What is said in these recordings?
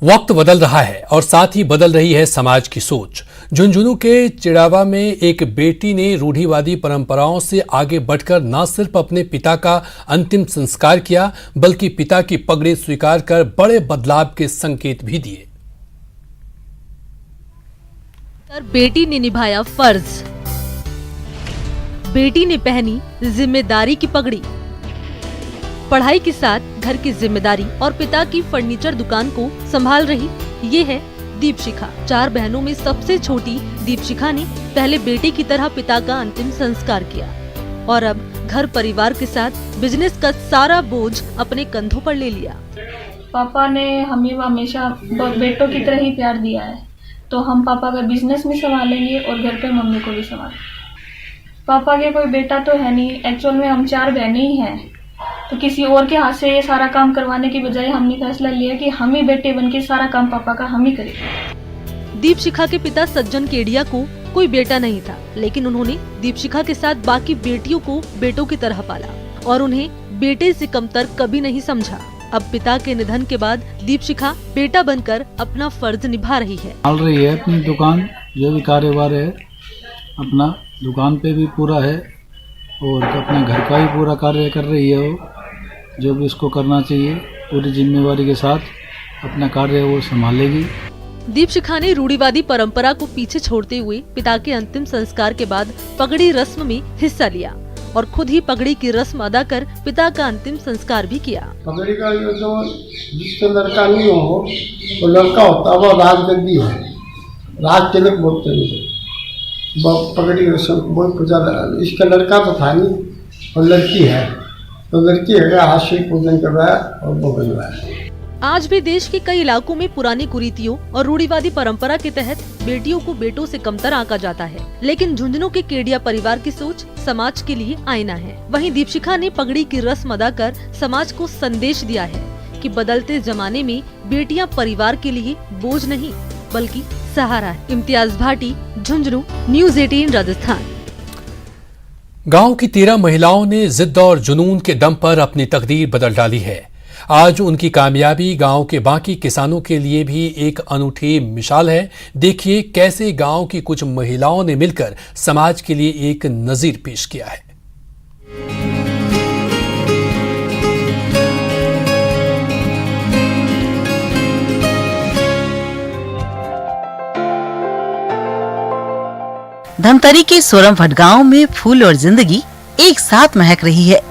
वक्त बदल रहा है और साथ ही बदल रही है समाज की सोच। झुंझुनू के चिड़ावा में एक बेटी ने रूढ़िवादी परंपराओं से आगे बढ़कर न सिर्फ अपने पिता का अंतिम संस्कार किया, बल्कि पिता की पगड़ी स्वीकार कर बड़े बदलाव के संकेत भी दिए। बेटी ने निभाया फर्ज, बेटी ने पहनी जिम्मेदारी की पगड़ी। पढ़ाई के साथ घर की जिम्मेदारी और पिता की फर्नीचर दुकान को संभाल रही ये है दीपशिखा। 4 बहनों में सबसे छोटी दीपशिखा ने पहले बेटे की तरह पिता का अंतिम संस्कार किया और अब घर परिवार के साथ बिजनेस का सारा बोझ अपने कंधों पर ले लिया। पापा ने हमें हमेशा बेटों की तरह ही प्यार दिया है, तो हम पापा का बिजनेस भी संभालेंगे और घर पे मम्मी को भी संभालेंगे। पापा के कोई बेटा तो है नहीं, एक्चुअल में हम 4 बहनें ही हैं, तो किसी और के हाथ से ये सारा काम करवाने की बजाय हमने फैसला लिया कि हम ही बेटे बन के सारा काम पापा का हम ही करेंगे। दीपशिखा के पिता सज्जन केडिया को कोई बेटा नहीं था, लेकिन उन्होंने दीपशिखा के साथ बाकी बेटियों को बेटों की तरह पाला और उन्हें बेटे से कमतर कभी नहीं समझा। अब पिता के निधन के बाद दीपशिखा बेटा बनकर अपना फर्ज निभा रही है। अपनी दुकान जो भी कारोबार है अपना दुकान पे भी पूरा है और अपने घर का भी पूरा कार्य कर रही है। वो जो भी उसको करना चाहिए पूरी जिम्मेवारी के साथ अपना कार्य वो संभालेगी। दीपशिखा ने रूढ़िवादी परंपरा को पीछे छोड़ते हुए पिता के अंतिम संस्कार के बाद पगड़ी रस्म में हिस्सा लिया और खुद ही पगड़ी की रस्म अदा कर पिता का अंतिम संस्कार भी किया। पगड़ी का जो जिसके लड़का नहीं हो वो लड़का होता है, वो राजगद्दी है, राज तिलक बोलते हैं। पगड़ी रस्म बहुत ज्यादा, इसका लड़का तो था नहीं और लड़की है, तो लड़की है हाथ से पूजन करवाया और वो बनवाया। आज भी देश के कई इलाकों में पुरानी कुरीतियों और रूढ़िवादी परंपरा के तहत बेटियों को बेटों से कमतर आंका जाता है, लेकिन झुंझुनू के केडिया परिवार की सोच समाज के लिए आईना है। वहीं दीपशिखा ने पगड़ी की रस्म अदा कर समाज को संदेश दिया है कि बदलते जमाने में बेटियां परिवार के लिए बोझ नहीं बल्कि सहारा है। इम्तियाज भाटी, झुंझुनू, न्यूज़ 18 राजस्थान। गांव की 13 महिलाओं ने जिद और जुनून के दम पर अपनी तकदीर बदल डाली है। आज उनकी कामयाबी गांव के बाकी किसानों के लिए भी एक अनूठी मिसाल है। देखिए कैसे गांव की कुछ महिलाओं ने मिलकर समाज के लिए एक नजीर पेश किया है। धमतरी के सोरमफट गांव में फूल और जिंदगी एक साथ महक रही है।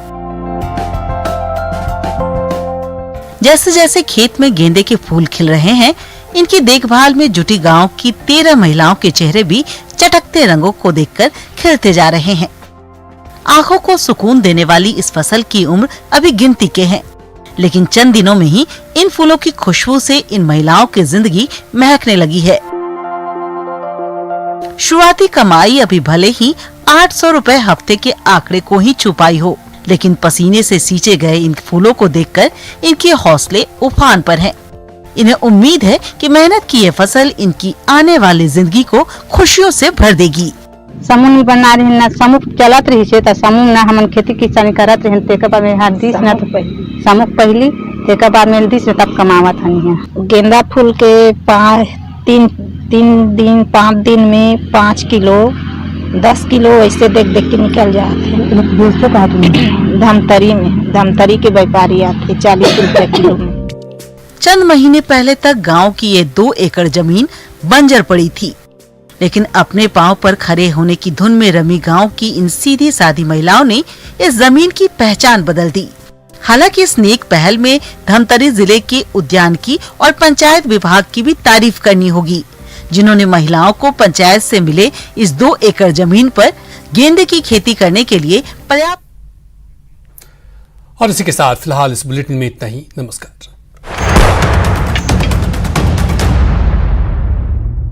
जैसे जैसे खेत में गेंदे के फूल खिल रहे हैं, इनकी देखभाल में जुटी गांव की 13 महिलाओं के चेहरे भी चटकते रंगों को देखकर खिलते जा रहे हैं। आंखों को सुकून देने वाली इस फसल की उम्र अभी गिनती के है, लेकिन चंद दिनों में ही इन फूलों की खुशबू से इन महिलाओं की जिंदगी महकने लगी है। शुरुआती कमाई अभी भले ही 800 रुपए हफ्ते के आंकड़े को ही छू पाई हो, लेकिन पसीने से सींचे गए इन फूलों को देखकर इनके हौसले उफान पर हैं। इन्हें उम्मीद है कि मेहनत की ये फसल इनकी आने वाली जिंदगी को खुशियों से भर देगी। समूह में बना रही ना, समूह चलत रही से त समूह ना हमन खेती किसानी करत रही, तेके बाद में हाथ दिस ना तो समूह पहली तेके बाद में दिस तब कमावत हनी। गेंदा फूल के 5 दिन में 5 किलो 10 किलो ऐसे देख देख के निकल जाते हैं। धमतरी के व्यापारी आते 40 रुपए किलो में। चंद महीने पहले तक गांव की ये 2 एकड़ जमीन बंजर पड़ी थी, लेकिन अपने पांव पर खड़े होने की धुन में रमी गांव की इन सीधी सादी महिलाओं ने इस जमीन की पहचान बदल दी। हालांकि इस नेक पहल में धमतरी जिले के उद्यान की और पंचायत विभाग की भी तारीफ करनी होगी, जिन्होंने महिलाओं को पंचायत से मिले इस 2 एकड़ जमीन पर गेंदे की खेती करने के लिए पर्याप्त। और इसी के साथ फिलहाल इस बुलेटिन में इतना ही। नमस्कार।